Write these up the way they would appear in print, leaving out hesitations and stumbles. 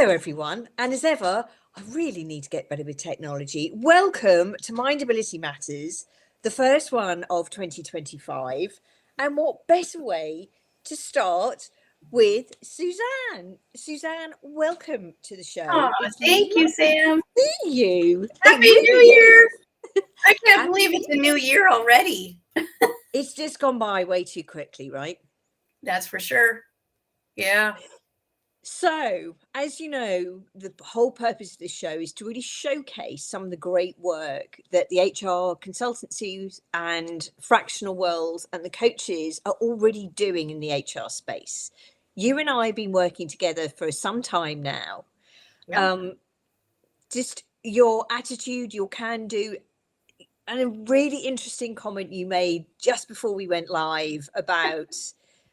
Hello, everyone. And as ever, I really need to get better with technology. Welcome to MindAbility Matters, the first one of 2025. And what better way to start with Suzanne? Suzanne, welcome to the show. Oh, It's thank you, lovely Sam. to see you. It Happy New really Year. is. I can't Happy believe New it's a Year. new year already. It's just gone by way too quickly, right? That's for sure. Yeah. So, as you know, the whole purpose of this show is to really showcase some of the great work that the HR consultancies and fractional worlds and the coaches are already doing in the HR space. You and I have been working together for some time now. Yeah. Just your attitude, your can do, and a really interesting comment you made just before we went live about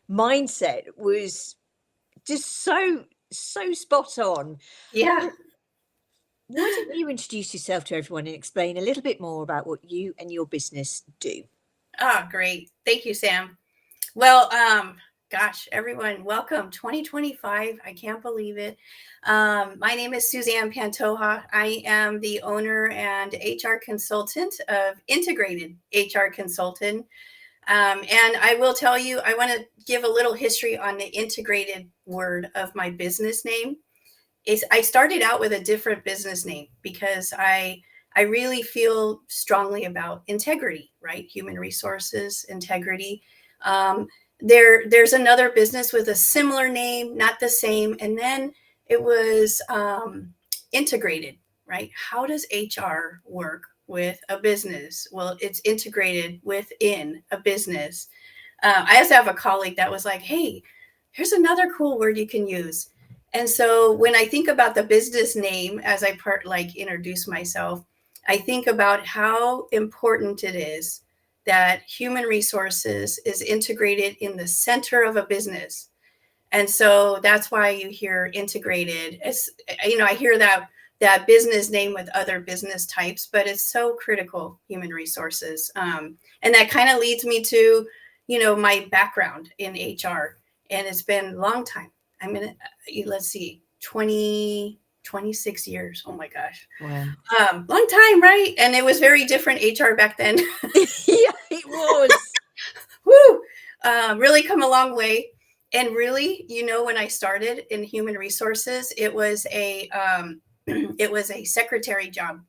mindset was just so spot on. Yeah. Why don't you introduce yourself to everyone and explain a little bit more about what you and your business do? Oh, great. Thank you, Sam. Well, gosh, everyone, welcome 2025. I can't believe it. My name is Suzanne Pantoja. I am the owner and HR consultant of Integrated HR Consultant. And I will tell you, I want to give a little history on the integrated word of my business name. I started out with a different business name because I really feel strongly about integrity, right? Human resources, integrity. Um, there's another business with a similar name, not the same, and then it was integrated, right? How does HR work with a business? Well, it's integrated within a business. I also have a colleague that was like, "Hey, here's another cool word you can use." And so when I think about the business name, as I introduce myself, I think about how important it is that human resources is integrated in the center of a business. And so that's why you hear integrated. I hear that business name with other business types, but it's so critical, human resources. And that kind of leads me to, my background in HR. And it's been a long time. Let's see, 26 years. Oh my gosh. Wow. Long time, right? And it was very different HR back then. Yeah, it was. Woo! Really come a long way. And really, when I started in human resources, it was it was a secretary job.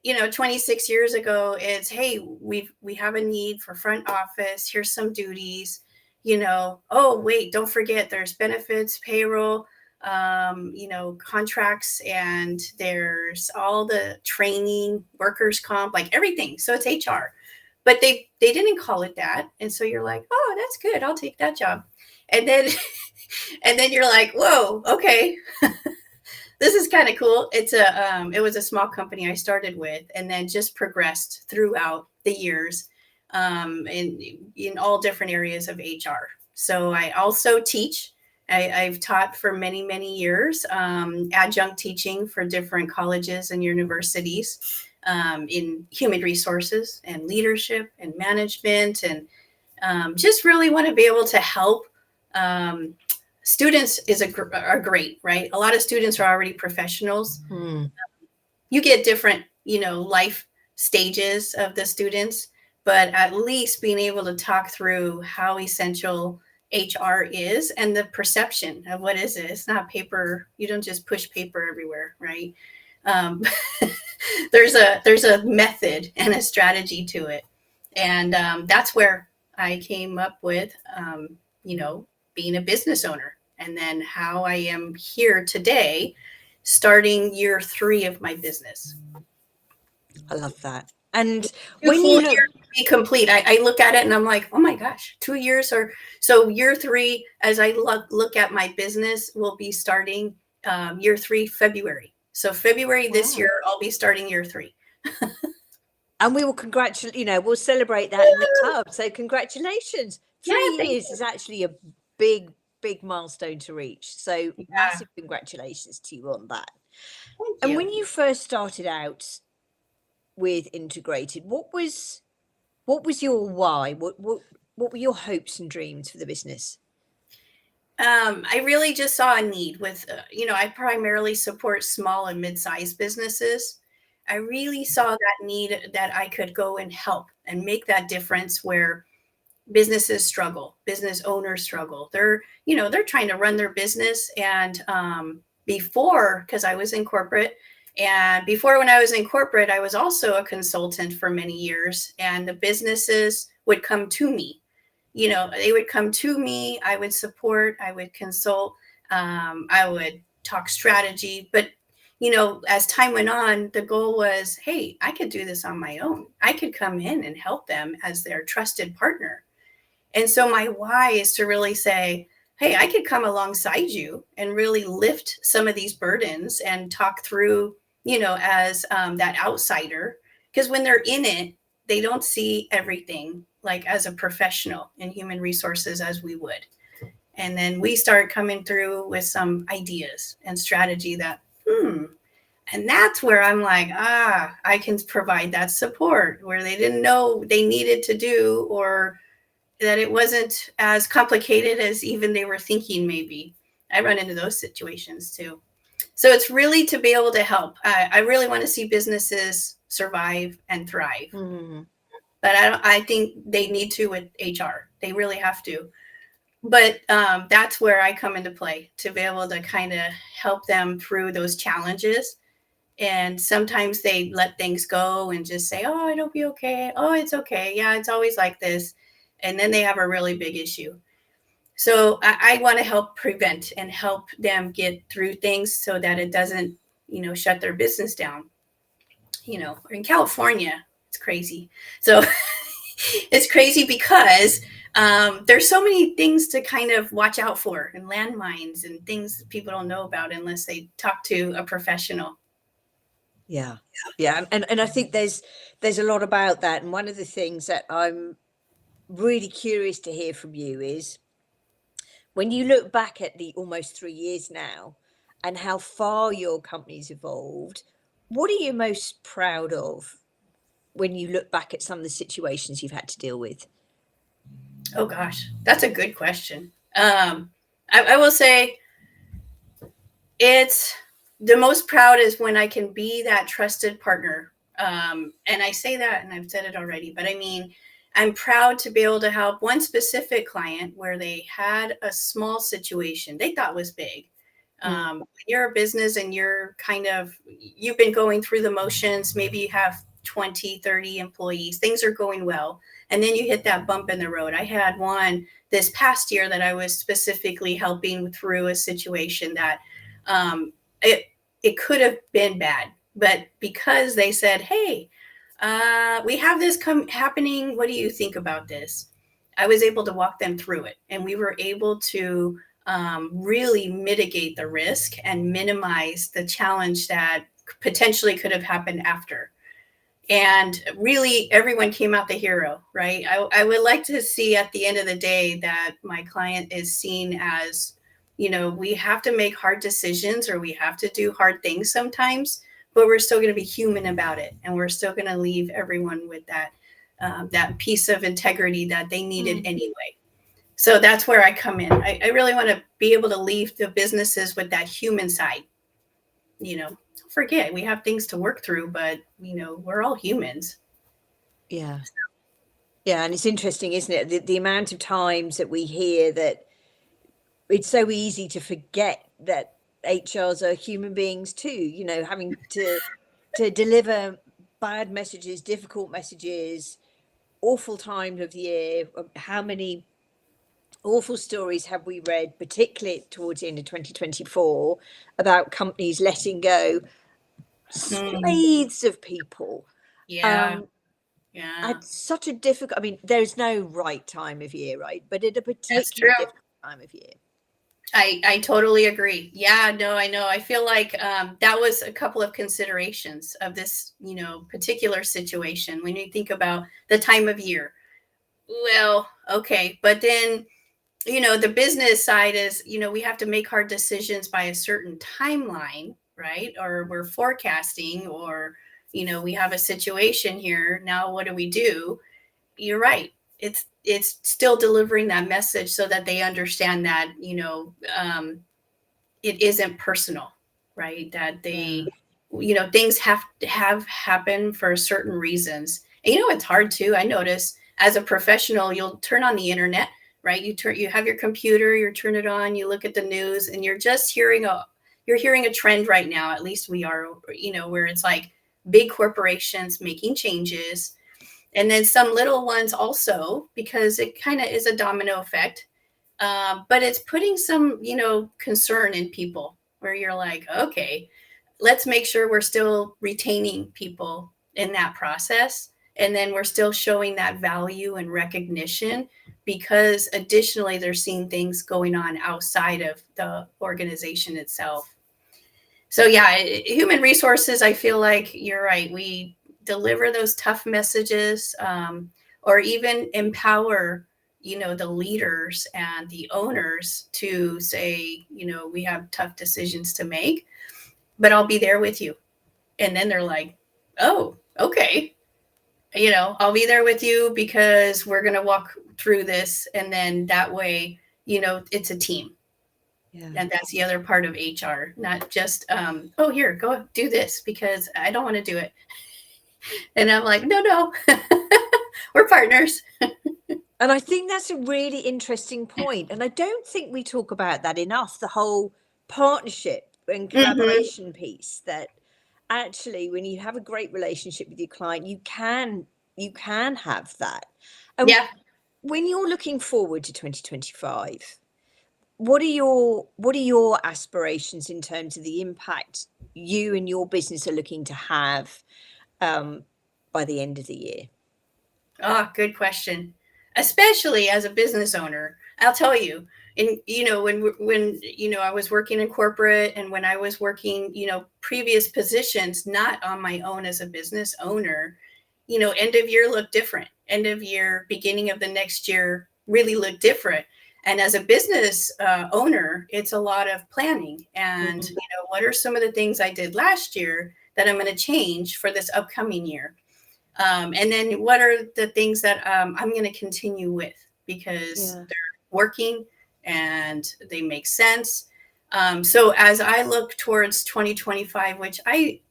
26 years ago, it's, hey, we have a need for front office. Here's some duties. Oh wait, don't forget there's benefits, payroll, contracts, and there's all the training, workers comp, like everything. So it's HR, but they didn't call it that, and so you're like, oh, that's good, I'll take that job, and then and then you're like, whoa, okay. This is kind of cool. It was a small company I started with, and then just progressed throughout the years, in all different areas of HR. So I also teach. I've taught for many, many years, adjunct teaching for different colleges and universities, in human resources and leadership and management, and just really want to be able to help. Students are great, right? A lot of students are already professionals. You get different, life stages of the students, but at least being able to talk through how essential HR is and the perception of what is it. It's not paper. You don't just push paper everywhere, right? Um, there's a method and a strategy to it, and that's where I came up with, being a business owner, and then how I am here today, starting year 3 of my business. I love that. And Two when full you look, years to be complete. I look at it and I'm like, oh my gosh, 2 years, or so year 3, as I look at my business, will be starting year 3, February. So February this wow. year, I'll be starting year 3. And we will congratulate, we'll celebrate that in the club. So congratulations. Yeah, 3 years is actually a big milestone to reach. So yeah, massive congratulations to you on that. thank And you. when you first started out with integrated, what was your why? What were your hopes and dreams for the business? I really just saw a need with, I primarily support small and mid-sized businesses. I really saw that need that I could go and help and make that difference where businesses struggle, business owners struggle. They're trying to run their business. And before, because I was in corporate, and before when I was in corporate, I was also a consultant for many years, and the businesses would come to me. They would come to me. I would support, I would consult, I would talk strategy. But, as time went on, the goal was, hey, I could do this on my own. I could come in and help them as their trusted partner. And so my why is to really say, hey, I could come alongside you and really lift some of these burdens and talk through, as that outsider. Because when they're in it, they don't see everything like as a professional in human resources as we would. And then we start coming through with some ideas and strategy that, and that's where I'm like, I can provide that support where they didn't know they needed to do, or that it wasn't as complicated as even they were thinking maybe. I run into those situations too. So it's really to be able to help. I really want to see businesses survive and thrive. But I think they need to with HR. They really have to. But that's where I come into play, to be able to kind of help them through those challenges. And sometimes they let things go and just say, oh, it'll be okay. Oh, it's okay. Yeah, it's always like this. And then they have a really big issue. So I want to help prevent and help them get through things so that it doesn't, shut their business down. In California, it's crazy. So it's crazy because there's so many things to kind of watch out for, and landmines and things that people don't know about unless they talk to a professional. Yeah. Yeah. And I think there's a lot about that. And one of the things that I'm really curious to hear from you is when you look back at the almost 3 years now and how far your company's evolved, what are you most proud of when you look back at some of the situations you've had to deal with? Oh gosh, that's a good question. I will say it's the most proud is when I can be that trusted partner. And I say that, and I've said it already, but I mean, I'm proud to be able to help one specific client where they had a small situation they thought was big. You're a business and you've been going through the motions. Maybe you have 20, 30 employees. Things are going well. And then you hit that bump in the road. I had one this past year that I was specifically helping through a situation that um, it it could have been bad, but because they said, "Hey, we have this happening. What do you think about this?" I was able to walk them through it, and we were able to really mitigate the risk and minimize the challenge that potentially could have happened after. And really, everyone came out the hero, right? I would like to see at the end of the day that my client is seen as, we have to make hard decisions, or we have to do hard things sometimes, but we're still going to be human about it. And we're still going to leave everyone with that piece of integrity that they needed anyway. So that's where I come in. I really want to be able to leave the businesses with that human side. Don't forget, we have things to work through, but, we're all humans. Yeah. Yeah. And it's interesting, isn't it? The amount of times that we hear that it's so easy to forget that HRs are human beings too, having to deliver bad messages, difficult messages, awful times of the year. How many awful stories have we read, particularly towards the end of 2024, about companies letting go swathes of people Yeah. um, Yeah. at such a difficult, I mean, there's no right time of year, right? But at a That's true. particularly difficult time of year. I totally agree. Yeah, no, I know. I feel like that was a couple of considerations of this, particular situation when you think about the time of year. Well, okay. But then, the business side is, we have to make hard decisions by a certain timeline, right? Or we're forecasting, or, we have a situation here. Now, what do we do? You're right. it's still delivering that message so that they understand that, it isn't personal, right? That Yeah. things have to have happen for certain reasons. And it's hard too. I notice as a professional, you'll turn on the internet, right? You have your computer, you turn it on, you look at the news, and you're hearing a trend right now. At least we are, where it's like big corporations making changes, and then some little ones also, because it kind of is a domino effect. But it's putting some, concern in people where you're like, okay, let's make sure we're still retaining people in that process. And then we're still showing that value and recognition, because additionally, they're seeing things going on outside of the organization itself. So, yeah, human resources, I feel like you're right. We deliver those tough messages, or even empower the leaders and the owners to say, we have tough decisions to make, but I'll be there with you. And then they're like, oh, okay, I'll be there with you because we're going to walk through this. And then that way, it's a team. Yeah. And that's the other part of HR, not just, oh, here, go do this because I don't want to do it. And I'm like, no, we're partners. And I think that's a really interesting point. And I don't think we talk about that enough, the whole partnership and collaboration piece, that actually when you have a great relationship with your client, you can have that. And Yeah. when you're looking forward to 2025, what are your aspirations in terms of the impact you and your business are looking to have by the end of the year? Oh, good question. Especially as a business owner, I'll tell you. And when I was working in corporate, and when I was working, previous positions, not on my own as a business owner, end of year looked different. End of year, beginning of the next year really looked different. And as a business owner, it's a lot of planning. And what are some of the things I did last year that I'm going to change for this upcoming year? And then what are the things that I'm going to continue with, because Yeah. they're working and they make sense. So as I look towards 2025, which I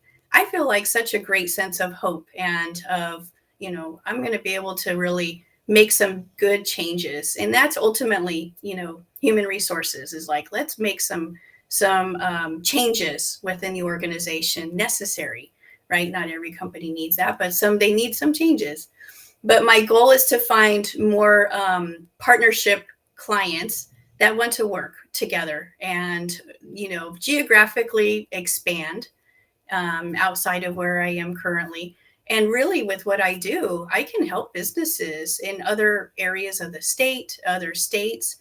feel like such a great sense of hope, and of, I'm going to be able to really make some good changes. And that's ultimately, human resources is like, let's make some changes within the organization necessary, right? Not every company needs that, but they need some changes. But my goal is to find more partnership clients that want to work together, and geographically expand outside of where I am currently. And really, with what I do, I can help businesses in other areas of the state, other states,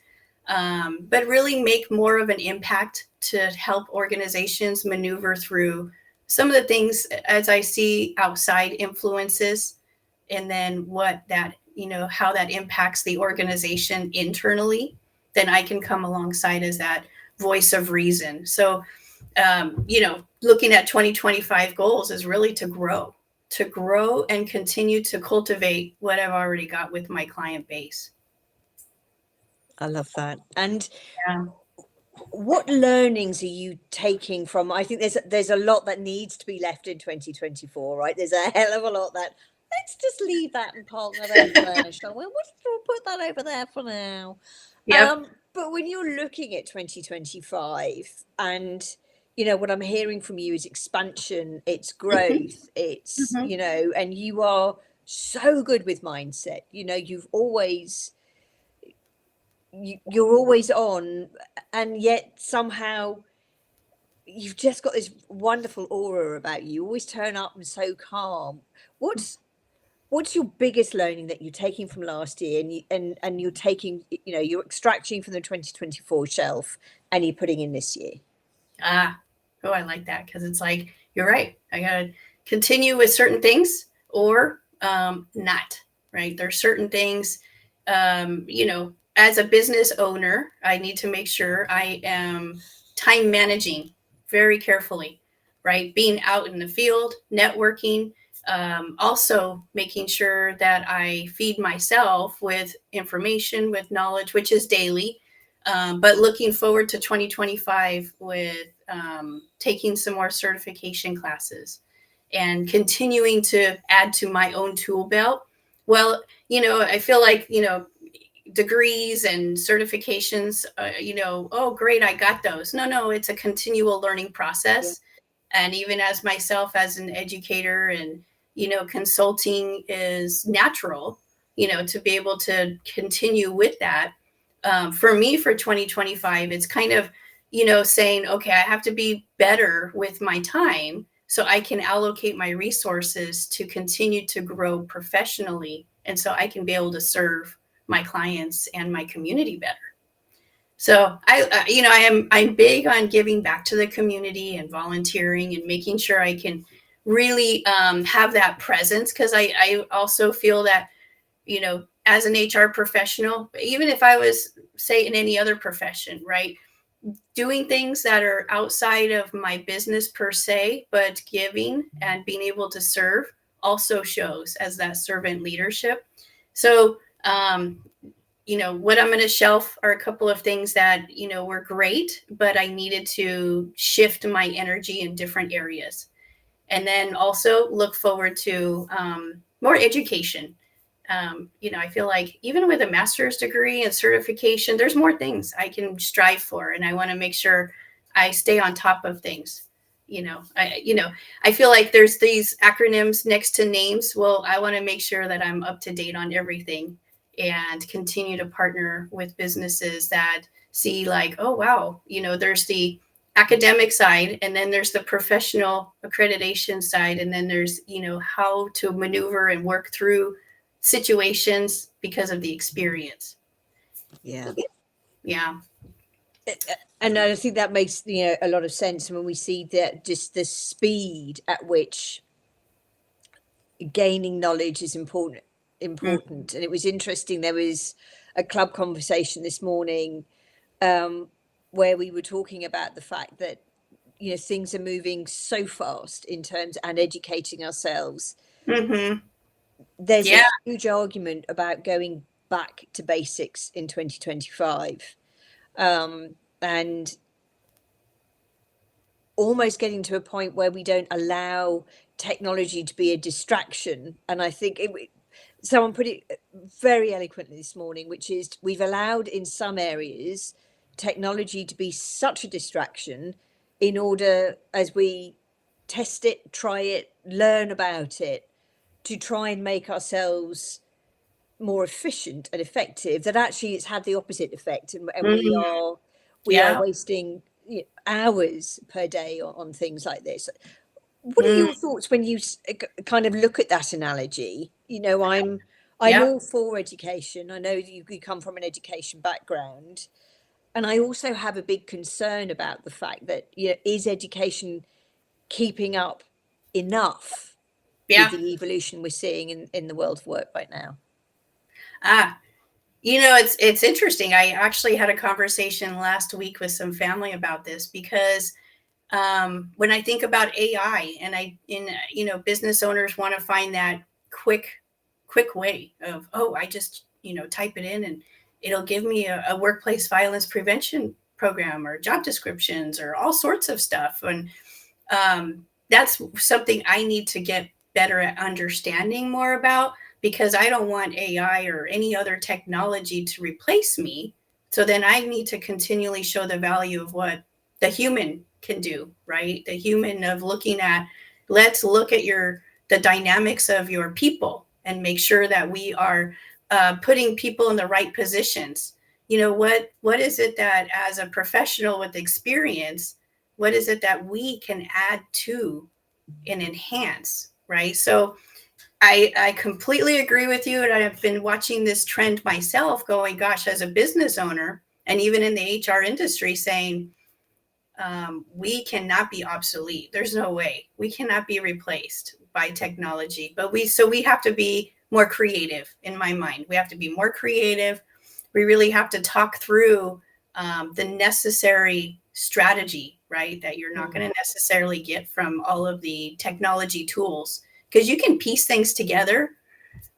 but really make more of an impact to help organizations maneuver through some of the things as I see outside influences, and then how that impacts the organization internally. Then I can come alongside as that voice of reason. So, looking at 2025 goals is really to grow and continue to cultivate what I've already got with my client base. I love that. And Yeah. what learnings are you taking from? I think there's a lot that needs to be left in 2024, right? There's a hell of a lot that, let's just leave that and park that over there, shall we? We'll put that over there for now. Yep. But when you're looking at 2025, and what I'm hearing from you is expansion, it's growth, it's Mhm. and you are so good with mindset. You're always on, and yet somehow you've just got this wonderful aura about you. You always turn up and so calm. What's your biggest learning that you're taking from last year, and you're taking, you're extracting from the 2024 shelf, and you're putting in this year? Oh, I like that, because it's like, you're right. I gotta continue with certain things, or not. Right? There's certain things, as a business owner, I need to make sure I am time managing very carefully. Right? Being out in the field, networking, Also making sure that I feed myself with information, with knowledge, which is daily. But looking forward to 2025 with taking some more certification classes and continuing to add to my own tool belt. Well, I feel like, degrees and certifications, oh, great, I got those. No, it's a continual learning Yeah. process. And even as myself as an educator, and consulting is natural, to be able to continue with that. For me, for 2025, it's kind of saying, okay, I have to be better with my time so I can allocate my resources to continue to grow professionally, and so I can be able to serve my clients and my community better. So I'm big on giving back to the community and volunteering and making sure I can really have that presence, because I also feel that, as an HR professional, even if I was, say, in any other profession, right, doing things that are outside of my business per se, but giving and being able to serve also shows as that servant leadership. So, what I'm going to shelf are a couple of things that, were great, but I needed to shift my energy in different areas. And then also look forward to more education. I feel like even with a master's degree and certification, there's more things I can strive for, and I want to make sure I stay on top of things. I feel like there's these acronyms next to names. Well, I want to make sure that I'm up to date on everything and continue to partner with businesses that see, like, oh wow, there's the academic side, and then there's the professional accreditation side, and then there's how to maneuver and work through situations because of the experience. Yeah. Yeah. And I think that makes a lot of sense when we see that just the speed at which gaining knowledge is important. Mm-hmm. And it was interesting, there was a club conversation this morning, where we were talking about the fact that things are moving so fast in terms and educating ourselves. Mm-hmm. There's Yeah. a huge argument about going back to basics in 2025, and almost getting to a point where we don't allow technology to be a distraction. And I think someone put it very eloquently this morning, which is we've allowed in some areas technology to be such a distraction in order, as we test it, try it, learn about it, to try and make ourselves more efficient and effective, that actually it's had the opposite effect, and we Mm-hmm. are Yeah. wasting hours per day on things like this. What are Mm. your thoughts when you kind of look at that analogy? I'm Yeah. all for education. I know that you come from an education background, and I also have a big concern about the fact that is education keeping up enough with Yeah. the evolution we're seeing in the world of work right now? Ah, it's interesting. I actually had a conversation last week with some family about this, because when I think about AI, and business owners want to find that quick way of, oh, I just type it in and it'll give me a workplace violence prevention program or job descriptions or all sorts of stuff. And that's something I need to get better at understanding more about, because I don't want AI or any other technology to replace me. So then I need to continually show the value of what the human can do, right? The human of looking at, let's look at the dynamics of your people and make sure that we are putting people in the right positions. What is it that, as a professional with experience, what is it that we can add to and enhance, right? So I completely agree with you, and I've been watching this trend myself, going, gosh, as a business owner, and even in the HR industry, saying, we cannot be obsolete. There's no way we cannot be replaced by technology. But we have to be more creative. In my mind, we have to be more creative. We really have to talk through the necessary strategy, right? That you're not going to necessarily get from all of the technology tools, because you can piece things together.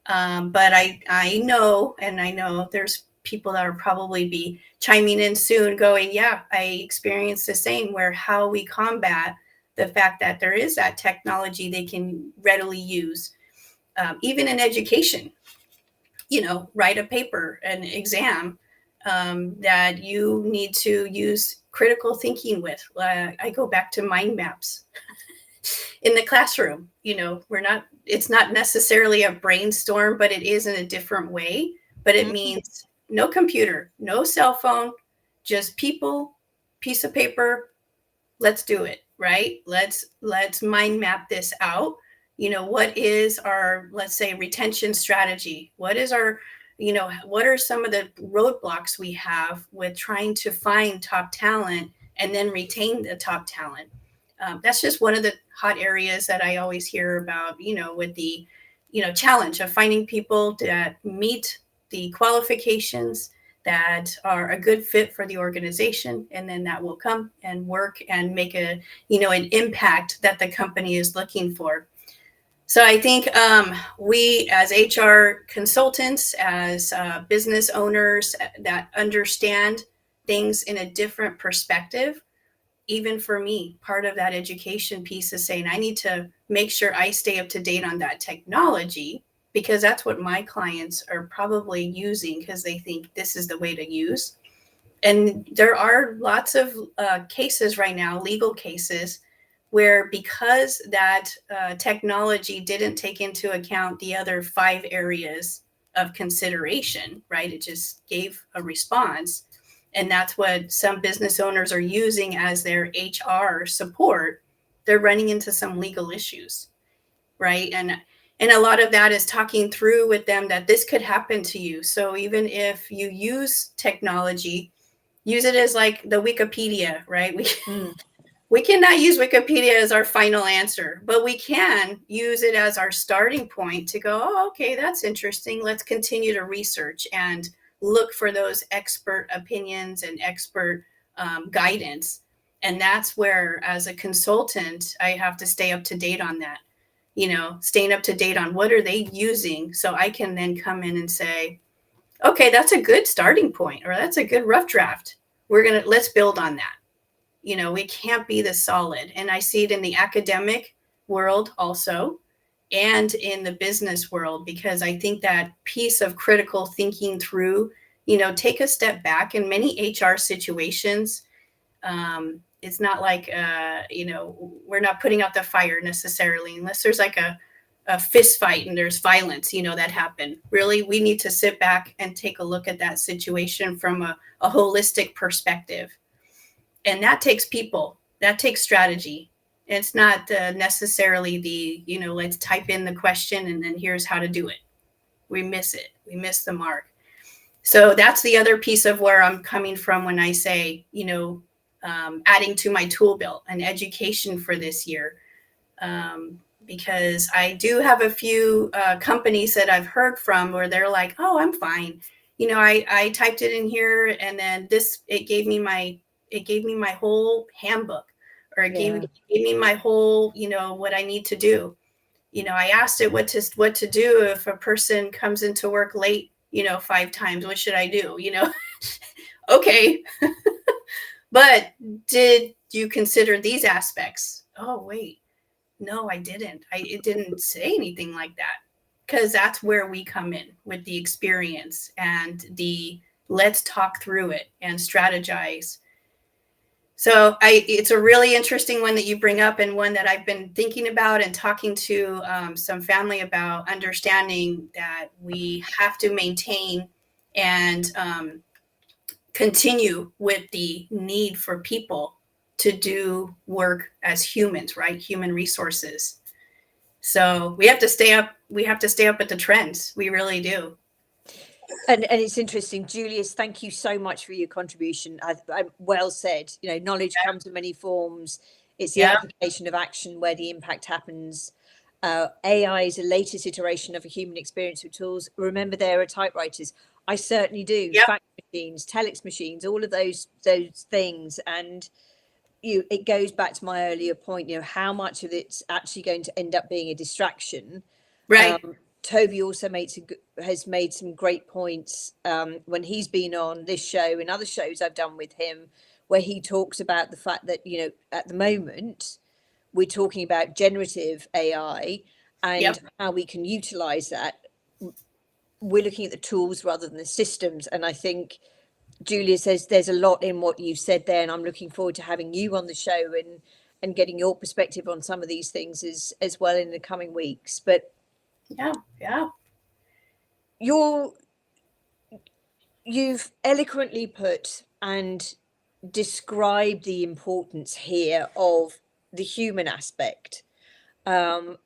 But I know, and I know there's people that will probably be chiming in soon going, yeah, I experienced the same, where how we combat the fact that there is that technology they can readily use, even in education, write a paper, an exam, that you need to use critical thinking with. I go back to mind maps in the classroom. It's not necessarily a brainstorm, but it is in a different way. But it means no computer, no cell phone, just people, piece of paper. Let's do it, right? Let's mind map this out. What is our, let's say, retention strategy? What is our, what are some of the roadblocks we have with trying to find top talent and then retain the top talent? That's just one of the hot areas that I always hear about, with the, challenge of finding people that meet the qualifications, that are a good fit for the organization, and then that will come and work and make an impact that the company is looking for. So I think we, as HR consultants, as business owners that understand things in a different perspective, even for me, part of that education piece is saying I need to make sure I stay up to date on that technology, because that's what my clients are probably using because they think this is the way to use. And there are lots of cases right now, legal cases, where because that technology didn't take into account the other 5 areas of consideration, right? It just gave a response. And that's what some business owners are using as their HR support. They're running into some legal issues, right? And a lot of that is talking through with them that this could happen to you. So even if you use technology, use it as like the Wikipedia, right? We cannot use Wikipedia as our final answer, but we can use it as our starting point to go, oh, okay, that's interesting. Let's continue to research and look for those expert opinions and expert guidance. And that's where, as a consultant, I have to stay up to date on that, staying up to date on what are they using, so I can then come in and say, okay, that's a good starting point, or that's a good rough draft. Let's build on that. We can't be this solid. And I see it in the academic world also, and in the business world, because I think that piece of critical thinking through, take a step back in many HR situations. It's not like, we're not putting out the fire necessarily, unless there's like a fist fight and there's violence, that happened. Really, we need to sit back and take a look at that situation from a holistic perspective. And that takes people, that takes strategy. It's not necessarily the, let's type in the question and then here's how to do it. We miss it. We miss the mark. So that's the other piece of where I'm coming from when I say, adding to my tool belt and education for this year. Because I do have a few companies that I've heard from where they're like, oh, I'm fine. I typed it in here and then it gave me my whole handbook, or it gave me my whole, what I need to do. I asked it what to do if a person comes into work late, 5 times. What should I do? Okay. But did you consider these aspects? Oh, wait. No, I didn't. It didn't say anything like that, because that's where we come in with the experience and the let's talk through it and strategize. So it's a really interesting one that you bring up, and one that I've been thinking about and talking to some family about, understanding that we have to maintain and continue with the need for people to do work as humans, right? Human resources. So we have to stay up. We have to stay up at the trends. We really do. And it's interesting, Julius, thank you so much for your contribution. Well said. Knowledge comes in many forms. It's the application of action where the impact happens. AI is the latest iteration of a human experience with tools. Remember, there are typewriters. I certainly do. Fax machines, telex machines, all of those things. And it goes back to my earlier point, how much of it's actually going to end up being a distraction. Right. Toby also has made some great points when he's been on this show and other shows I've done with him, where he talks about the fact that, at the moment, we're talking about generative AI and Yep. how we can utilize that. We're looking at the tools rather than the systems. And I think Julia says there's a lot in what you've said there, and I'm looking forward to having you on the show and getting your perspective on some of these things as well in the coming weeks. But yeah, you've eloquently put and described the importance here of the human aspect, and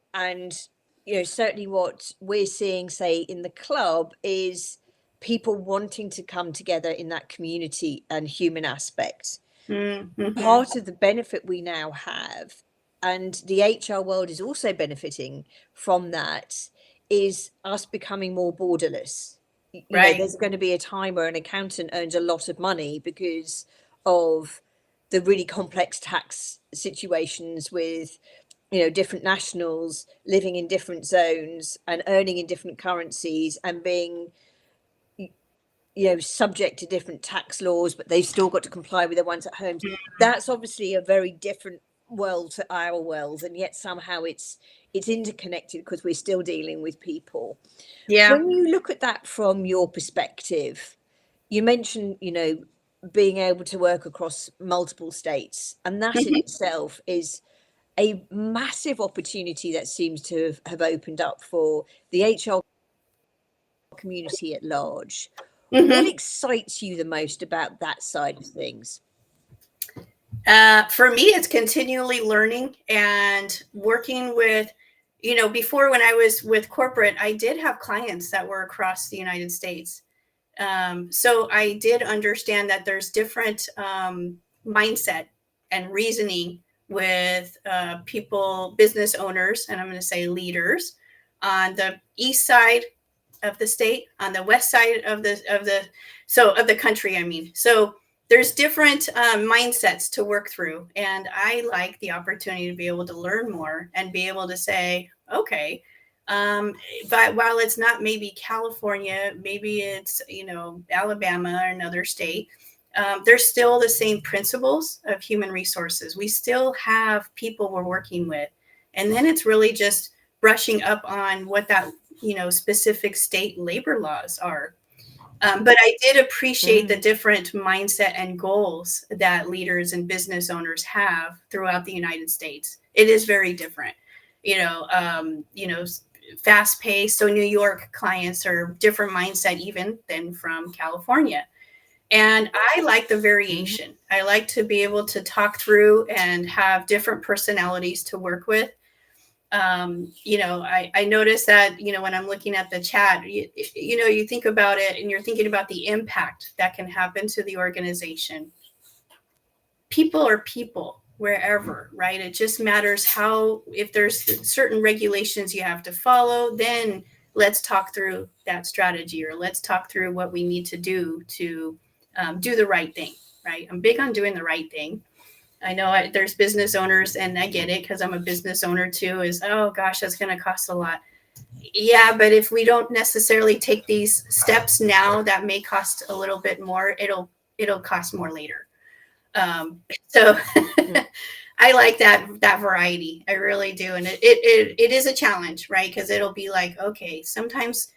certainly what we're seeing, say, in the club is people wanting to come together in that community and human aspect. mm-hmm. Part of the benefit we now have, and the HR world is also benefiting from that, is us becoming more borderless. Right. There's going to be a time where an accountant earns a lot of money because of the really complex tax situations with different nationals living in different zones and earning in different currencies and being subject to different tax laws, but they've still got to comply with the ones at home. That's obviously a very different world to our world, and yet somehow it's interconnected because we're still dealing with people. Yeah. When you look at that from your perspective, you mentioned being able to work across multiple states, and that in itself is a massive opportunity that seems to have opened up for the HR community at large. What Mm-hmm. excites you the most about that side of things? For me, it's continually learning and working with, before when I was with corporate, I did have clients that were across the United States. So I did understand that there's different mindset and reasoning with people, business owners, and I'm going to say leaders on the east side of the state, on the west side of the country. I mean, so there's different mindsets to work through, and I like the opportunity to be able to learn more and be able to say, okay, but while it's not maybe California, maybe it's Alabama or another state, there's still the same principles of human resources. We still have people we're working with, and then it's really just brushing up on what that specific state labor laws are. But I did appreciate the different mindset and goals that leaders and business owners have throughout the United States. It is very different, fast paced. So New York clients are different mindset even than from California. And I like the variation. I like to be able to talk through and have different personalities to work with. I notice that, when I'm looking at the chat, you think about it and you're thinking about the impact that can happen to the organization. People are people wherever, right? It just matters if there's certain regulations you have to follow, then let's talk through that strategy, or let's talk through what we need to do to do the right thing, right? I'm big on doing the right thing. I know there's business owners, and I get it because I'm a business owner too, is, oh gosh, that's going to cost a lot. Yeah, but if we don't necessarily take these steps now, that may cost a little bit more. It'll cost more later. So I like that variety. I really do. And it is a challenge, right? Because it'll be like, okay, sometimes,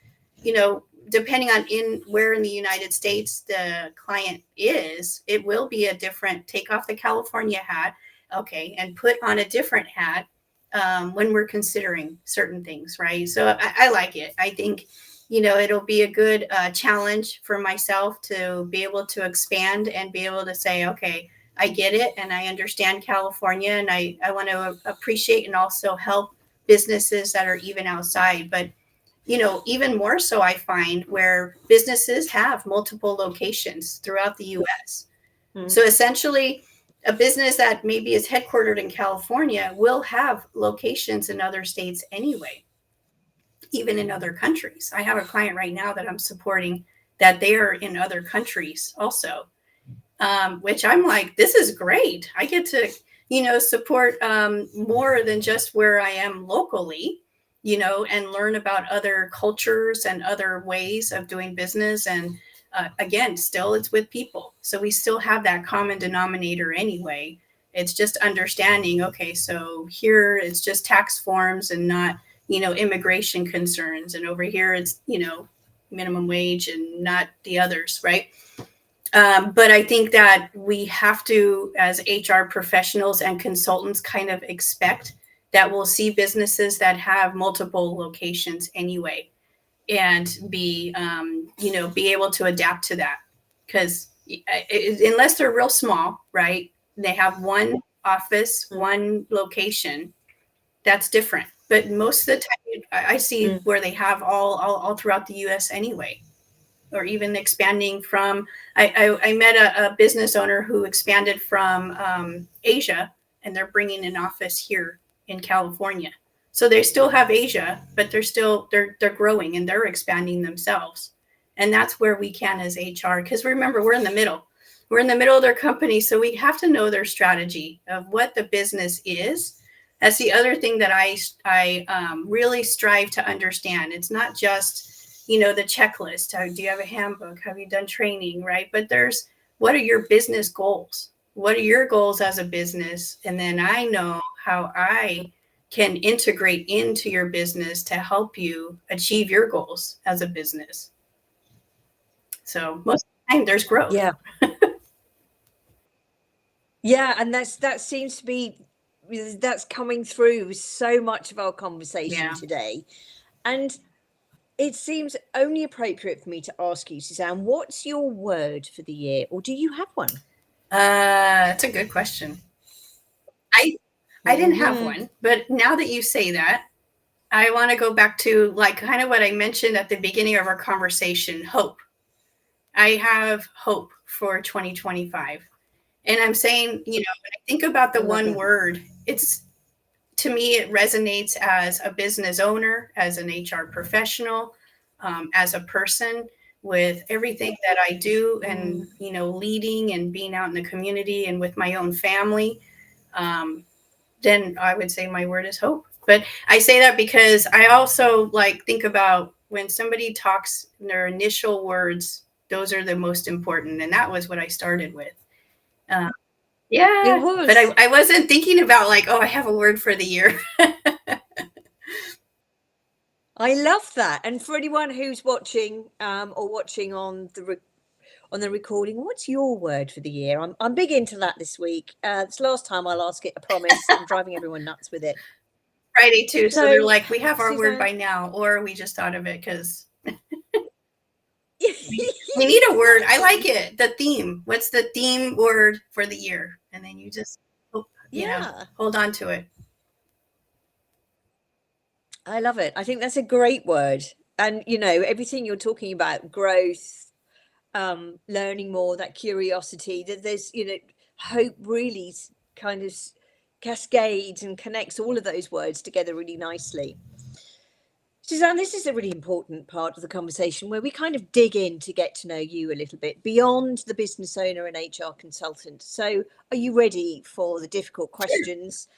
depending on where in the United States the client is, it will be a different, take off the California hat, okay, and put on a different hat when we're considering certain things, right? So I like it. I think, it'll be a good challenge for myself to be able to expand and be able to say, okay, I get it, and I understand California, and I want to appreciate and also help businesses that are even outside. But even more so, I find where businesses have multiple locations throughout the US. So essentially, a business that maybe is headquartered in California will have locations in other states anyway, even in other countries. I have a client right now that I'm supporting that they are in other countries also. which I'm like, this is great. I get to, support more than just where I am locally, and learn about other cultures and other ways of doing business. And again, still it's with people. So we still have that common denominator anyway. It's just understanding, okay, so here it's just tax forms and not, immigration concerns. And over here it's, minimum wage and not the others, right? But I think that we have to, as HR professionals and consultants, kind of expect that we'll see businesses that have multiple locations anyway, and be able to adapt to that. Because unless they're real small, right? They have one office, one location. That's different. But most of the time, I see where they have all throughout the U.S. anyway, or even expanding from. I met a business owner who expanded from Asia, and they're bringing an office here in California. So they still have Asia, but they're growing and they're expanding themselves. And that's where we can as HR, because remember, we're in the middle. We're in the middle of their company, so we have to know their strategy of what the business is. That's the other thing that I really strive to understand. It's not just the checklist. Do you have a handbook? Have you done training? Right. But what are your business goals? What are your goals as a business? And then I know how I can integrate into your business to help you achieve your goals as a business. So most of the time there's growth. Yeah. Yeah. And that seems to be, that's coming through so much of our conversation today. And it seems only appropriate for me to ask you, Suzanne, what's your word for the year, or do you have one? That's a good question. I didn't have one, but now that you say that, I want to go back to like kind of what I mentioned at the beginning of our conversation, hope. I have hope for 2025. And I'm saying, when I think about the one word, to me, it resonates as a business owner, as an HR professional, as a person, with everything that I do, and, leading and being out in the community and with my own family. Then I would say my word is hope. But I say that because I also think about when somebody talks, their initial words, those are the most important. And that was what I started with. Yeah, It was. but I wasn't thinking about I have a word for the year. I love that. And for anyone who's watching or watching on the recording, what's your word for the year? I'm big into that this week. It's last time I'll ask it, I promise. I'm driving everyone nuts with it. Friday too, so they're like, we have our Suzanne, word by now, or we just thought of it because we need a word. I like it. The theme. What's the theme word for the year? And then you just hold on to it. I love it. I think that's a great word. And everything you're talking about, growth, learning more, that curiosity, that there's hope really kind of cascades and connects all of those words together really nicely. Suzanne, this is a really important part of the conversation where we kind of dig in to get to know you a little bit beyond the business owner and HR consultant. So are you ready for the difficult questions?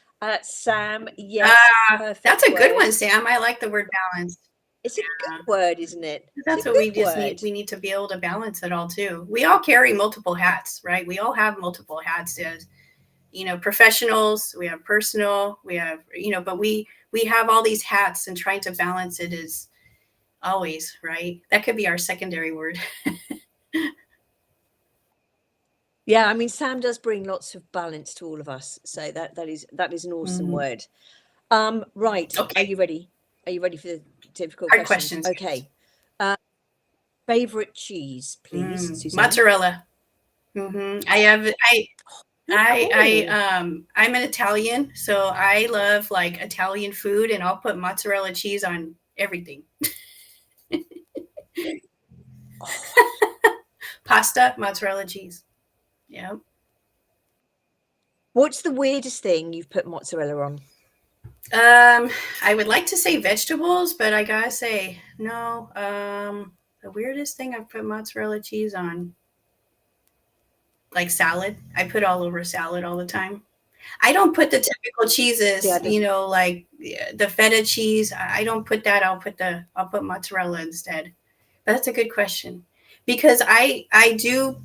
Sam, yes, perfect. That's a good one, Sam. I like the word balance. It's a good word, isn't it? That's what we just need. We need to be able to balance it all too. We all carry multiple hats, right? We all have multiple hats as, professionals, we have personal, we have, but we have all these hats, and trying to balance it is always, right? That could be our secondary word. Yeah, I mean, Sam does bring lots of balance to all of us. So that is an awesome word. Right. Okay. Are you ready? Are you ready for the difficult questions? Okay. Favorite cheese, please, Suzanne? Mozzarella. I'm an Italian, so I love Italian food, and I'll put mozzarella cheese on everything. Pasta, mozzarella cheese. Yeah. What's the weirdest thing you've put mozzarella on? I would like to say vegetables, but I gotta say no. The weirdest thing I've put mozzarella cheese on. like salad. I put all over salad all the time. I don't put the typical See, I cheeses, don't. like the feta cheese. I don't put that. I'll put mozzarella instead. But that's a good question because I do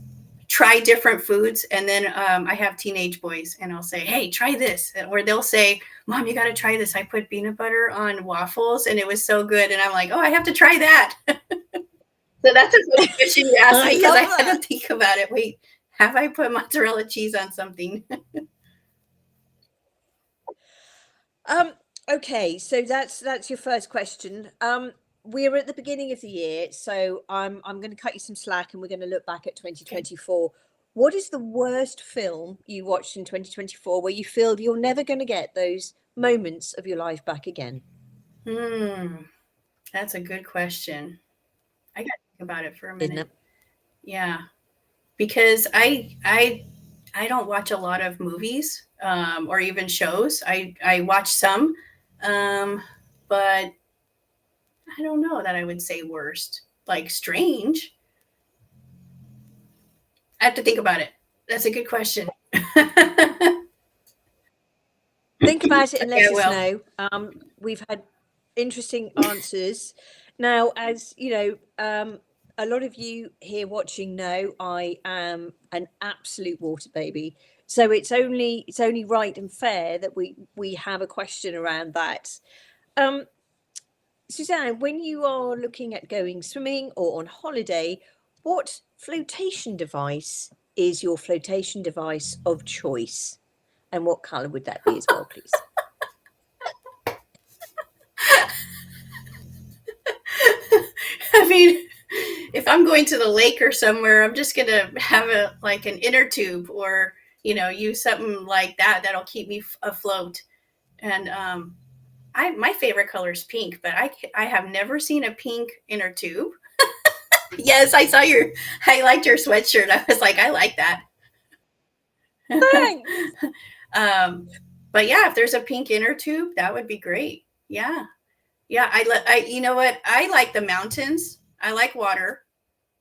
try different foods, and then I have teenage boys, and I'll say, "Hey, try this," or they'll say, "Mom, you got to try this. I put peanut butter on waffles, and it was so good." And I'm like, "Oh, I have to try that." So that's a good question you asked I me because love I had that. to think about it. Wait, have I put mozzarella cheese on something? Um, okay, so that's your first question. We're at the beginning of the year, so I'm going to cut you some slack, and we're going to look back at Okay. 2024. What is the worst film you watched in 2024 where you feel you're never going to get those moments of your life back again? Hmm, that's a good question. I got to think about it for a Isn't minute. it? Yeah, because I don't watch a lot of movies or even shows. I watch some, um, but I don't know that I would say worst. Like strange. I have to think about it. That's a good question. Okay, Think about it and let us well, know. We've had interesting answers. Now, as you know, a lot of you here watching know I am an absolute water baby. So it's only right and fair that we have a question around that. Um, Suzanne, when you are looking at going swimming or on holiday, what flotation device is your flotation device of choice? And what colour would that be as well, please? I mean, if I'm going to the lake or somewhere, I'm just gonna have a like an inner tube or use something like that that'll keep me afloat. And I my favorite color is pink, but I have never seen a pink inner tube. Yes, I liked your sweatshirt. I was like, I like that. Thanks. um, but yeah, if there's a pink inner tube, that would be great. Yeah, yeah. You know what? I like the mountains. I like water.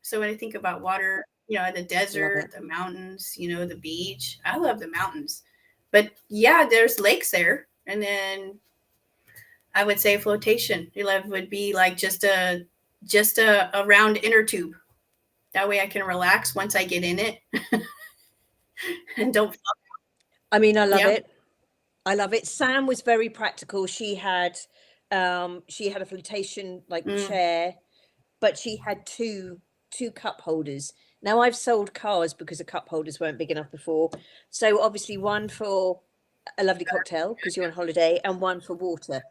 So when I think about water, the Love desert, it. the mountains, the beach, I love the mountains. But yeah, there's lakes there. And then I would say flotation. Your love would be like just a round inner tube. That way I can relax once I get in it and don't. I mean, I love Yeah. it. I love it. Sam was very practical. She had a flotation like Mm. chair, but she had two cup holders. Now I've sold cars because the cup holders weren't big enough before. So obviously one for a lovely cocktail because you're on holiday, and one for water. It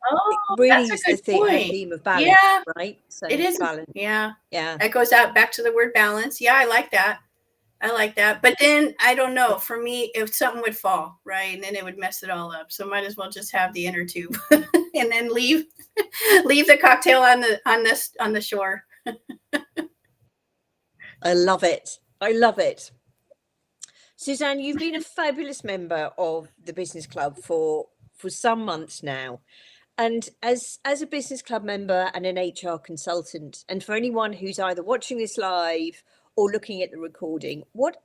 Oh, really that's a is the good thing, her point. theme of balance, Yeah, right? So it is. balance. Yeah. Yeah. That goes out back to the word balance. Yeah, I like that. I like that. But then I don't know. For me, if something would fall, right, and then it would mess it all up. So might as well just have the inner tube and then leave the cocktail on the shore. I love it. I love it. Suzanne, you've been a fabulous member of the business club for some months now. And as a business club member and an HR consultant, and for anyone who's either watching this live or looking at the recording, what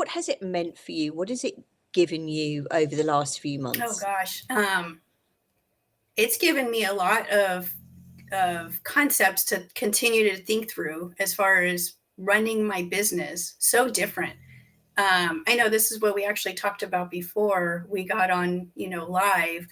has it meant for you? What has it given you over the last few Oh months? gosh. It's given me a lot of concepts to continue to think through as far as running my business. So different. I know this is what we actually talked about before we got on, live,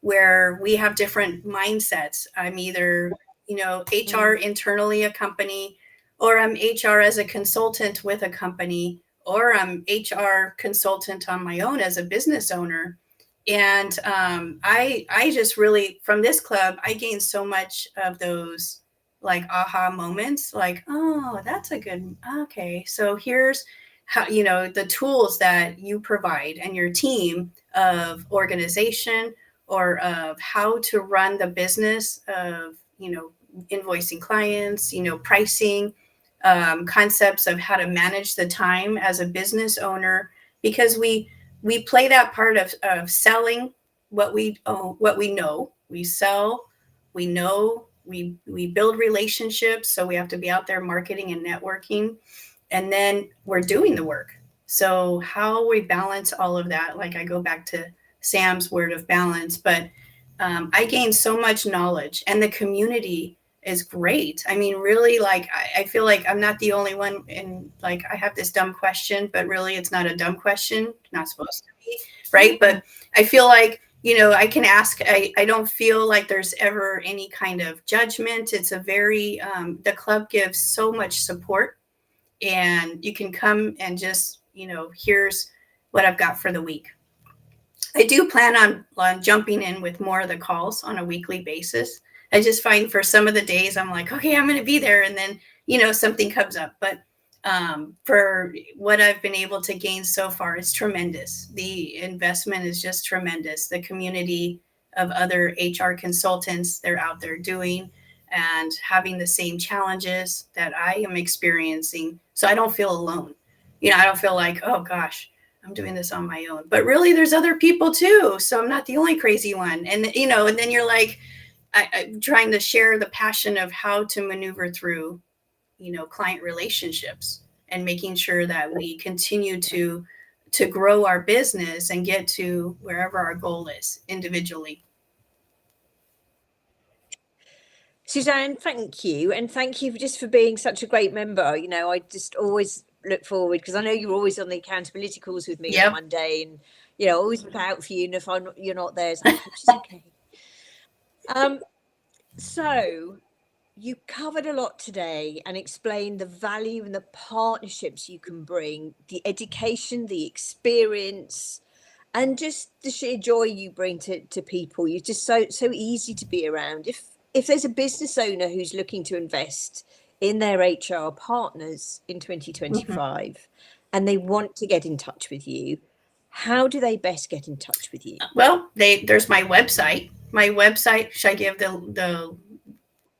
where we have different mindsets. I'm either, HR Mm. internally a company, or I'm HR as a consultant with a company, or I'm HR consultant on my own as a business owner. And I just really from this club I gained so much of those like aha moments, like, oh, that's a good, okay, so here's how the tools that you provide and your team of organization or of how to run the business of invoicing clients, pricing, concepts of how to manage the time as a business owner, because we play that part of selling what we know. We sell, we know, we build relationships, so we have to be out there marketing and networking, and then we're doing the work. So how we balance all of that, like I go back to Sam's word of balance, but I gained so much knowledge, and the community is great. I mean, really, like I feel like I'm not the only one. And like I have this dumb question, but really, it's not a dumb question. Not supposed to be, right? But I feel like, you know, I can ask. I don't feel like there's ever any kind of judgment. It's a very the club gives so much support, and you can come and just, you know, here's what I've got for the week. I do plan on jumping in with more of the calls on a weekly basis. I just find for some of the days I'm like, okay, I'm going to be there, and then, you know, something comes up. But for what I've been able to gain so far, it's tremendous. The investment is just tremendous. The community of other HR consultants, they're out there doing and having the same challenges that I am experiencing. So I don't feel alone. You know, I don't feel like, oh gosh, I'm doing this on my own. But really, there's other people too. So I'm not the only crazy one. And, you know, and then you're like, I'm trying to share the passion of how to maneuver through, you know, client relationships and making sure that we continue to grow our business and get to wherever our goal is individually. Suzanne, thank you. And thank you just for being such a great member. You know, I just always look forward, because I know you're always on the accountability calls with me Yep. on Monday, and, you know, always look out for you. And if you're not there, it's like, I hope she's okay. So you covered a lot today and explained the value and the partnerships you can bring, the education, the experience, and just the sheer joy you bring to people. You're just so easy to be around. If there's a business owner who's looking to invest in their HR partners in 2025 and they want to get in touch with you, how do they best get in touch with you? Well, there's my website. My website, should I give the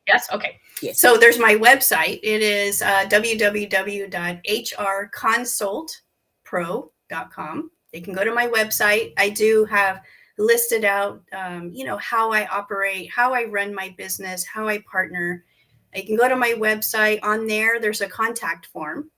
yes? Okay. Yes. So there's my website. It is www.hrconsultpro.com. They can go to my website. I do have listed out, you know, how I operate, how I run my business, how I partner. You can go to my website. On there, there's a contact form.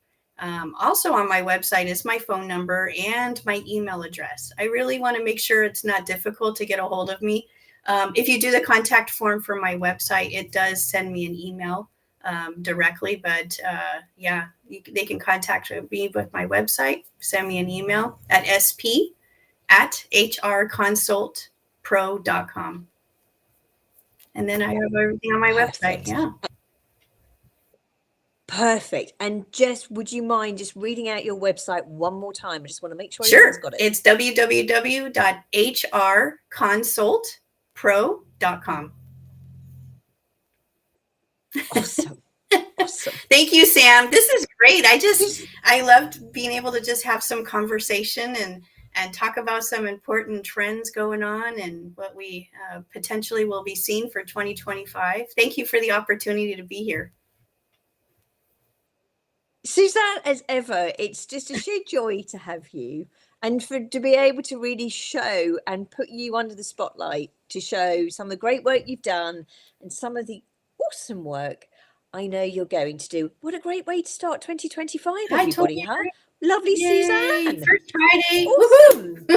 Also on my website is my phone number and my email address. I really want to make sure it's not difficult to get a hold of me. If you do the contact form for my website, it does send me an email directly. But yeah, they can contact me with my website, send me an email at sp@hrconsultpro.com. And then I have everything on my website. Yeah. Perfect. And just, would you mind just reading out your website one more time? I just want to make sure Sure. everyone's got it. It's www.hrconsultpro.com. Awesome. Awesome. Thank you, Sam. This is great. I loved being able to just have some conversation and talk about some important trends going on and what we potentially will be seeing for 2025. Thank you for the opportunity to be here. Suzanne, as ever, it's just a sheer joy to have you, and to be able to really show and put you under the spotlight to show some of the great work you've done and some of the awesome work I know you're going to do. What a great way to start 2025, everybody, totally huh? Lovely. Yay, Suzanne. First Friday. Awesome.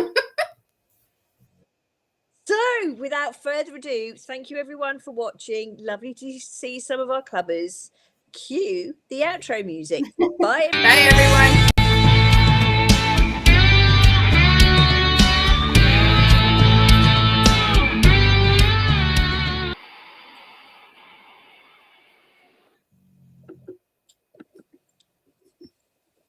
So, without further ado, thank you everyone for watching. Lovely to see some of our clubbers. Cue the outro music. Bye. Bye, everyone.